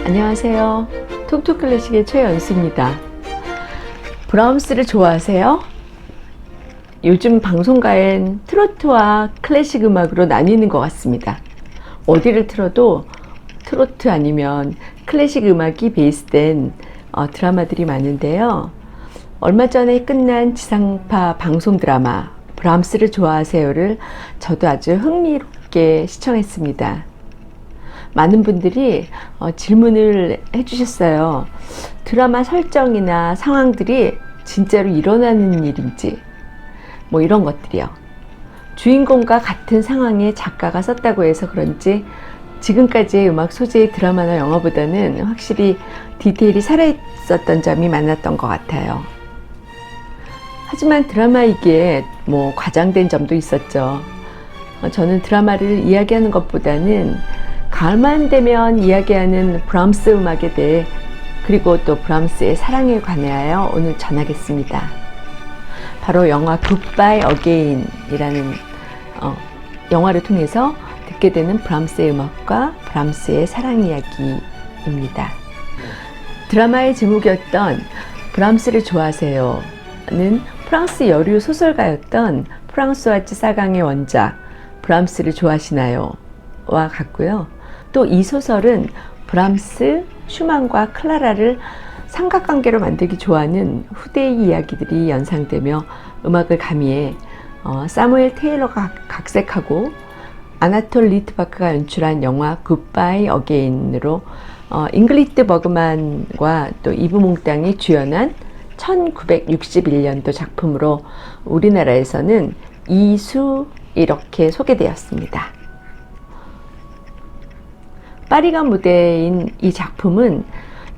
안녕하세요. 톡톡클래식의 최연수입니다. 브라움스를 좋아하세요? 요즘 방송가엔 트로트와 클래식 음악으로 나뉘는 것 같습니다. 어디를 틀어도 트로트 아니면 클래식 음악이 베이스된 드라마들이 많은데요. 얼마 전에 끝난 지상파 방송 드라마 브람스를 좋아하세요를 저도 아주 흥미롭게 시청했습니다. 많은 분들이 질문을 해주셨어요. 드라마 설정이나 상황들이 진짜로 일어나는 일인지 뭐 이런 것들이요. 주인공과 같은 상황에 작가가 썼다고 해서 그런지 지금까지의 음악 소재의 드라마나 영화보다는 확실히 디테일이 살아있었던 점이 많았던 것 같아요. 하지만 드라마이기에 뭐 과장된 점도 있었죠. 저는 드라마를 이야기하는 것보다는 가을만 되면 이야기하는 브람스 음악에 대해 그리고 또 브람스의 사랑에 관하여 오늘 전하겠습니다. 바로 영화 굿바이 어게인이라는 영화를 통해서 듣게 되는 브람스의 음악과 브람스의 사랑 이야기입니다. 드라마의 제목이었던 브람스를 좋아하세요는 프랑스 여류 소설가였던 프랑스와즈 사강의 원작 브람스를 좋아하시나요? 와 같고요. 또 이 소설은 브람스, 슈만과 클라라를 삼각관계로 만들기 좋아하는 후대의 이야기들이 연상되며 음악을 가미해 사무엘 테일러가 각색하고 아나톨 리트바크가 연출한 영화 굿바이 어게인으로 잉글리트 버그만과 또 이브 몽땅이 주연한 1961년도 작품으로 우리나라에서는 이수 이렇게 소개되었습니다. 파리가 무대인 이 작품은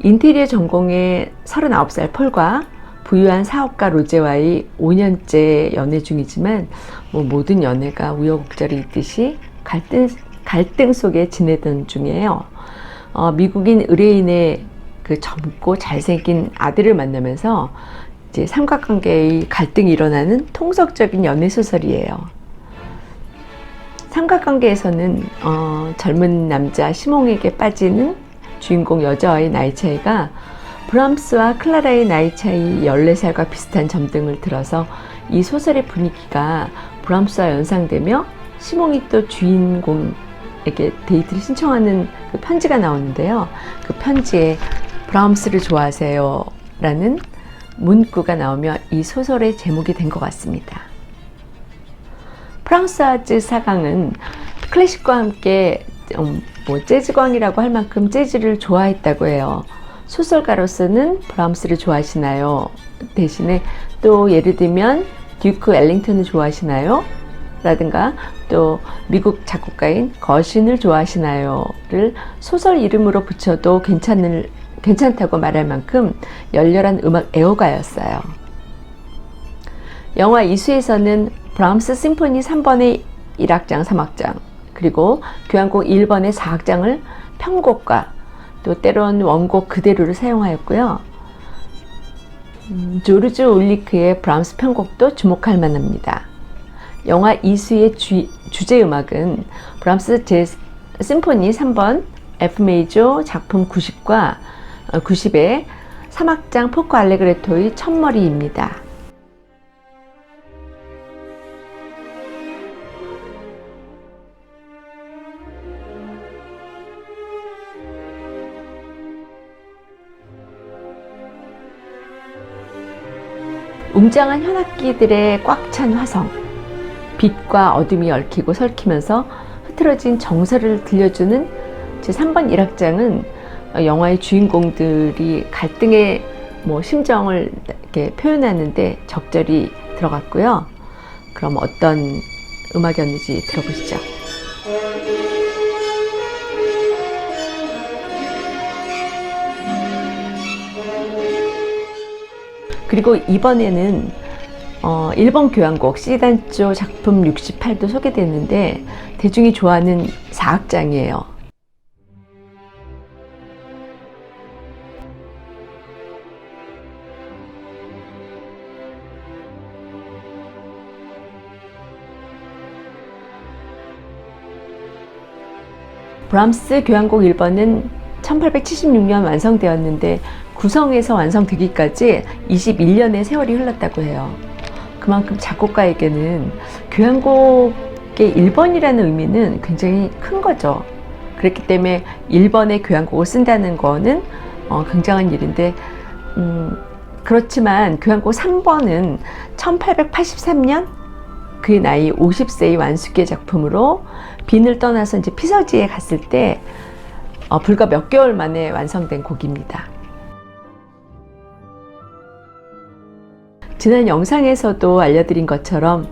인테리어 전공의 39살 폴과 부유한 사업가 로제와의 5년째 연애 중이지만 모든 연애가 우여곡절이 있듯이 갈등 속에 지내던 중이에요. 미국인 의뢰인의 그 젊고 잘생긴 아들을 만나면서 이제 삼각관계의 갈등이 일어나는 통속적인 연애 소설이에요. 삼각관계에서는 젊은 남자 시몽에게 빠지는 주인공 여자와의 나이 차이가 브람스와 클라라의 나이 차이 14살과 비슷한 점 등을 들어서 이 소설의 분위기가 브람스와 연상되며 시몽이 또 주인공에게 데이트를 신청하는 그 편지가 나오는데요. 그 편지에 브람스를 좋아하세요 라는 문구가 나오며 이 소설의 제목이 된 것 같습니다. 프랑스와즈 사강은 클래식과 함께 재즈광이라고 할 만큼 재즈를 좋아했다고 해요. 소설가로서는 브람스를 좋아하시나요? 대신에 또 예를 들면 듀크 앨링턴을 좋아하시나요? 라든가 또 미국 작곡가인 거신을 좋아하시나요?를 소설 이름으로 붙여도 괜찮다고 말할 만큼 열렬한 음악 애호가였어요. 영화 이수에서는 브람스 심포니 3번의 1악장, 3악장 그리고 교향곡 1번의 4악장을 편곡과 또 때론 원곡 그대로를 사용하였고요. 조르주 울리크의 브람스 편곡도 주목할 만합니다. 영화 이수의 주제 음악은 브람스 심포니 3번 F 메이저 작품 90과 90의 3악장 포크 알레그레토의 첫머리입니다. 웅장한 현악기들의 꽉 찬 화성, 빛과 어둠이 얽히고 설키면서 흐트러진 정서를 들려주는 제3번 1악장은 영화의 주인공들이 갈등의 심정을 이렇게 표현하는데 적절히 들어갔고요. 그럼 어떤 음악이었는지 들어보시죠. 그리고 이번에는 일본 교향곡 C단조 작품 68도 소개됐는데 대중이 좋아하는 4악장이에요. 브람스 교향곡 1번은 1876년 완성되었는데 구성에서 완성되기까지 21년의 세월이 흘렀다고 해요. 그만큼 작곡가에게는 교향곡의 1번이라는 의미는 굉장히 큰 거죠. 그렇기 때문에 1번의 교향곡을 쓴다는 거는 굉장한 일인데, 그렇지만 교향곡 3번은 1883년 그의 나이 50세의 완숙의 작품으로 빈을 떠나서 이제 피서지에 갔을 때 불과 몇 개월 만에 완성된 곡입니다. 지난 영상에서도 알려드린 것처럼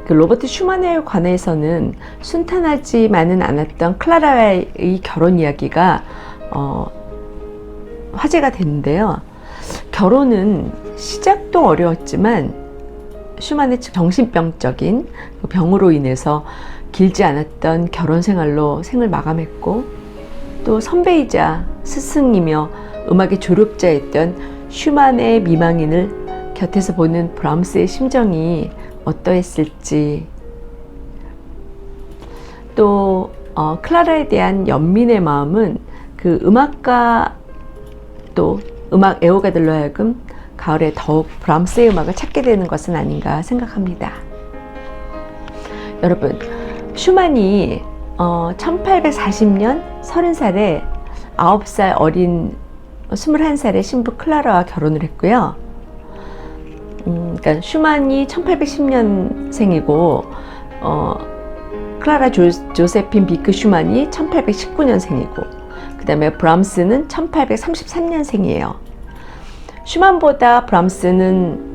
그 로버트 슈만에 관해서는 순탄하지만은 않았던 클라라의 결혼 이야기가 화제가 됐는데요. 결혼은 시작도 어려웠지만 슈만의 정신병적인 병으로 인해서 길지 않았던 결혼 생활로 생을 마감했고, 또 선배이자 스승이며 음악의 조력자였던 슈만의 미망인을 곁에서 보는 브람스의 심정이 어떠했을지, 또 클라라에 대한 연민의 마음은 그 음악가 또 음악 애호가들로 하여금 가을에 더욱 브람스의 음악을 찾게 되는 것은 아닌가 생각합니다. 여러분, 슈만이 1840년 30살에 9살 어린 21살의 신부 클라라와 결혼을 했고요. 그러니까 슈만이 1810년생이고 클라라 조세핀 비크 슈만이 1819년생이고 그 다음에 브람스는 1833년생이에요. 슈만보다 브람스는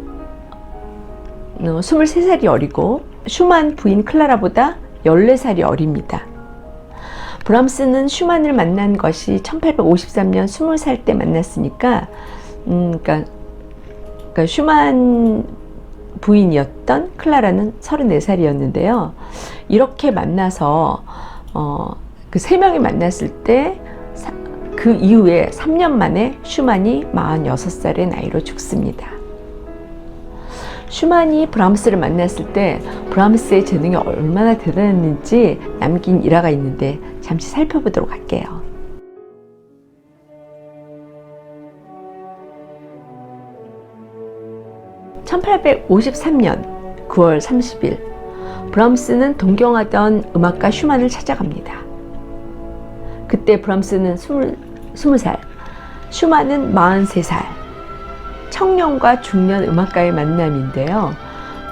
23살이 어리고 슈만 부인 클라라보다 14살이 어립니다. 브람스는 슈만을 만난 것이 1853년 20살 때 만났으니까 그러니까 슈만 부인이었던 클라라는 34살이었는데요. 이렇게 만나서 그 세 명이 만났을 때 그 이후에 3년 만에 슈만이 46살의 나이로 죽습니다. 슈만이 브람스를 만났을 때 브람스의 재능이 얼마나 대단했는지 남긴 일화가 있는데 잠시 살펴보도록 할게요. (1853년 9월 30일) 브람스는 동경하던 음악가 슈만을 찾아갑니다. 그때 브람스는 20살, 슈만은 43살. 청년과 중년 음악가의 만남인데요.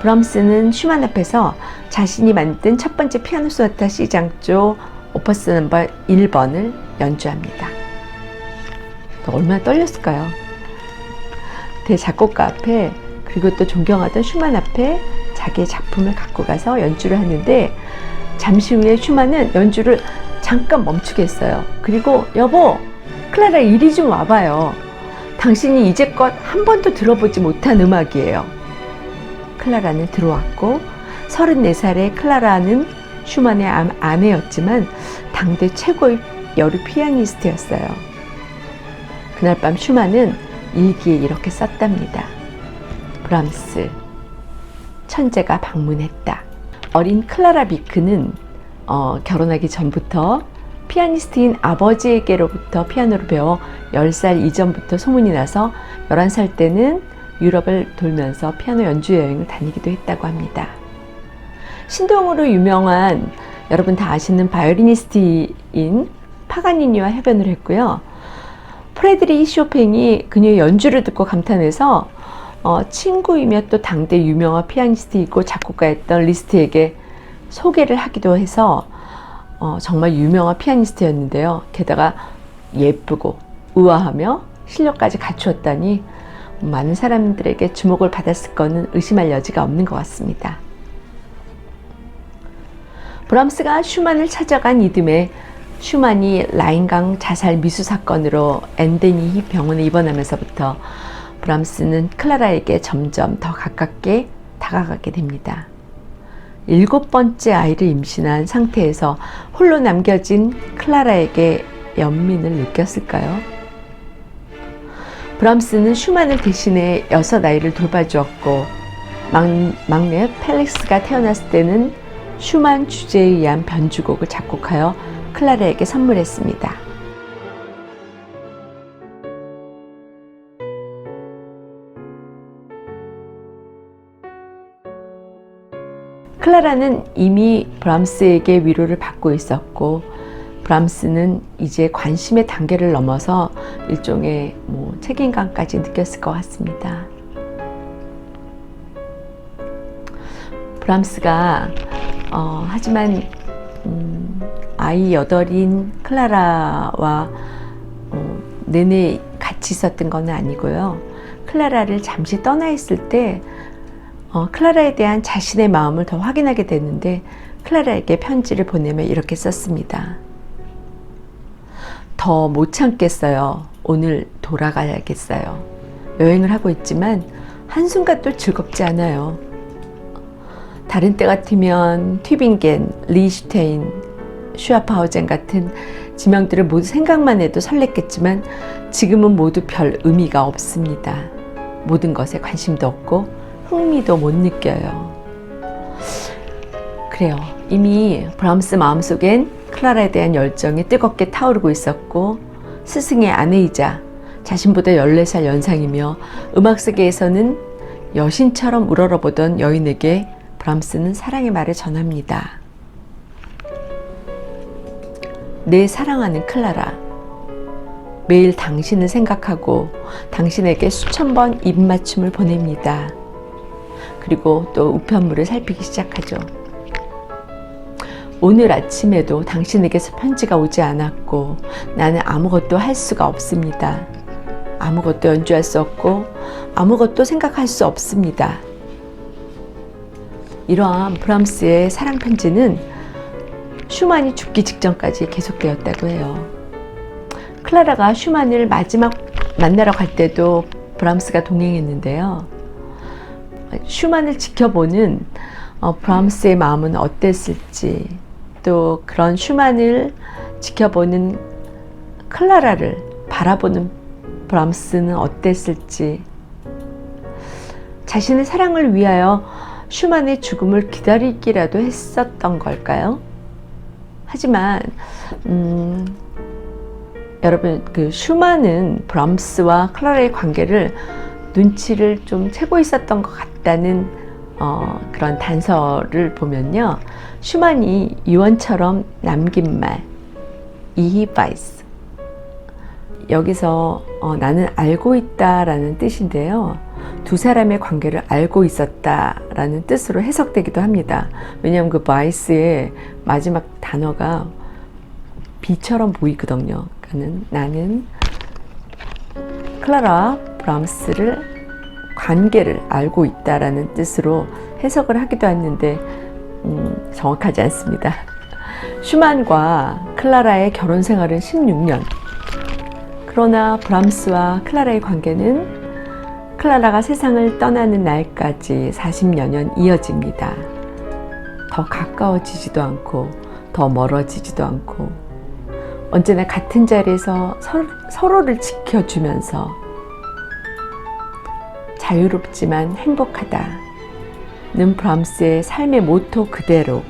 브람스는 슈만 앞에서 자신이 만든 첫 번째 피아노 소나타 C장조 오퍼스 넘버 1번을 연주합니다. 얼마나 떨렸을까요? 대작곡가 앞에, 그리고 또 존경하던 슈만 앞에 자기의 작품을 갖고 가서 연주를 하는데, 잠시 후에 슈만은 연주를 잠깐 멈추게 했어요. 그리고 여보, 클라라 이리 좀 와봐요. 당신이 이제껏 한 번도 들어보지 못한 음악이에요. 클라라는 들어왔고, 34살의 클라라는 슈만의 아내였지만 당대 최고의 여류 피아니스트였어요. 그날 밤 슈만은 일기에 이렇게 썼답니다. 브람스, 천재가 방문했다. 어린 클라라 비크는 결혼하기 전부터 피아니스트인 아버지에게로부터 피아노를 배워 10살 이전부터 소문이 나서 11살 때는 유럽을 돌면서 피아노 연주 여행을 다니기도 했다고 합니다. 신동으로 유명한, 여러분 다 아시는 바이올리니스트인 파가니니와 협연을 했고요. 프레드리히 쇼팽이 그녀의 연주를 듣고 감탄해서 친구이며 또 당대 유명한 피아니스트이고 작곡가였던 리스트에게 소개를 하기도 해서 정말 유명한 피아니스트였는데요. 게다가 예쁘고 우아하며 실력까지 갖추었다니 많은 사람들에게 주목을 받았을 거는 의심할 여지가 없는 것 같습니다. 브람스가 슈만을 찾아간 이듬해 슈만이 라인강 자살 미수 사건으로 엔데니히 병원에 입원하면서부터 브람스는 클라라에게 점점 더 가깝게 다가가게 됩니다. 7번째 아이를 임신한 상태에서 홀로 남겨진 클라라에게 연민을 느꼈을까요? 브람스는 슈만을 대신해 6아이를 돌봐주었고, 막내 펠릭스가 태어났을 때는 슈만 주제에 의한 변주곡을 작곡하여 클라라에게 선물했습니다. 클라라는 이미 브람스에게 위로를 받고 있었고, 브람스는 이제 관심의 단계를 넘어서 일종의 책임감까지 느꼈을 것 같습니다. 브람스가 하지만 아이 8인 클라라와 내내 같이 있었던 건 아니고요. 클라라를 잠시 떠나 있을 때 클라라에 대한 자신의 마음을 더 확인하게 됐는데, 클라라에게 편지를 보내며 이렇게 썼습니다. 더 못 참겠어요. 오늘 돌아가야겠어요. 여행을 하고 있지만 한순간도 즐겁지 않아요. 다른 때 같으면 튜빙겐, 리히슈테인, 슈아파우젠 같은 지명들을 모두 생각만 해도 설렜겠지만 지금은 모두 별 의미가 없습니다. 모든 것에 관심도 없고 흥미도 못 느껴요. 그래요. 이미 브람스 마음속엔 클라라에 대한 열정이 뜨겁게 타오르고 있었고, 스승의 아내이자 자신보다 14살 연상이며 음악 세계에서는 여신처럼 우러러보던 여인에게 브람스는 사랑의 말을 전합니다. 내 사랑하는 클라라, 매일 당신을 생각하고 당신에게 수천 번 입맞춤을 보냅니다. 그리고 또 우편물을 살피기 시작하죠. 오늘 아침에도 당신에게서 편지가 오지 않았고 나는 아무것도 할 수가 없습니다. 아무것도 연주할 수 없고 아무것도 생각할 수 없습니다. 이러한 브람스의 사랑 편지는 슈만이 죽기 직전까지 계속되었다고 해요. 클라라가 슈만을 마지막 만나러 갈 때도 브람스가 동행했는데요. 슈만을 지켜보는 브람스의 마음은 어땠을지, 또 그런 슈만을 지켜보는 클라라를 바라보는 브람스는 어땠을지, 자신의 사랑을 위하여 슈만의 죽음을 기다리기라도 했었던 걸까요? 하지만 여러분, 그 슈만은 브람스와 클라라의 관계를 눈치를 좀 채고 있었던 것 같다는 그런 단서를 보면요, 슈만이 유언처럼 남긴 말, Ich weiß, 여기서 나는 알고 있다라는 뜻인데요, 두 사람의 관계를 알고 있었다라는 뜻으로 해석되기도 합니다. 왜냐하면 그 바이스의 마지막 단어가 비처럼 보이거든요. 그러니까 나는 클라라와 브람스를 관계를 알고 있다라는 뜻으로 해석을 하기도 했는데 정확하지 않습니다. 슈만과 클라라의 결혼 생활은 16년. 그러나 브람스와 클라라의 관계는 클라라가 세상을 떠나는 날까지 40여 년 이어집니다. 더 가까워지지도 않고 더 멀어지지도 않고 언제나 같은 자리에서 서로를 지켜주면서 자유롭지만 행복하다는 브람스의 삶의 모토 그대로,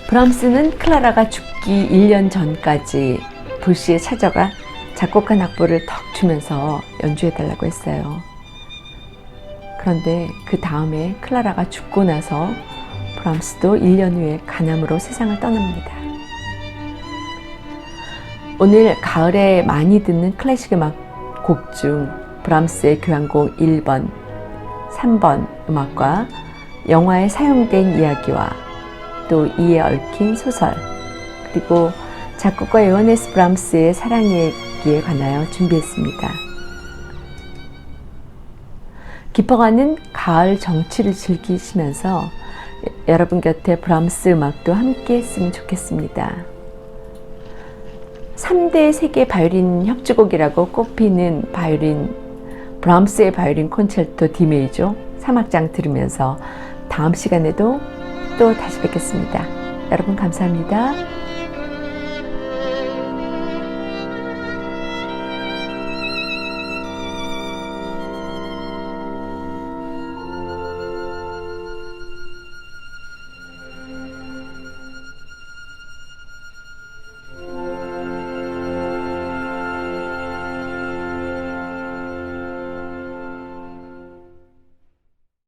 브람스는 클라라가 죽기 1년 전까지 불시에 찾아가 작곡한 악보를 턱 주면서 연주해달라고 했어요. 그런데 그 다음에 클라라가 죽고 나서 브람스도 1년 후에 간암으로 세상을 떠납니다. 오늘 가을에 많이 듣는 클래식 음악 곡 중 브람스의 교향곡 1번, 3번 음악과 영화에 사용된 이야기와 또 이에 얽힌 소설, 그리고 작곡가 요하네스 브람스의 사랑 얘기에 관하여 준비했습니다. 깊어가는 가을 정취를 즐기시면서 여러분 곁에 브람스 음악도 함께 했으면 좋겠습니다. 3대 세계 바이올린 협주곡이라고 꼽히는 브람스의 바이올린 콘체르토 D 메이저 3악장 들으면서 다음 시간에도 또 다시 뵙겠습니다. 여러분 감사합니다.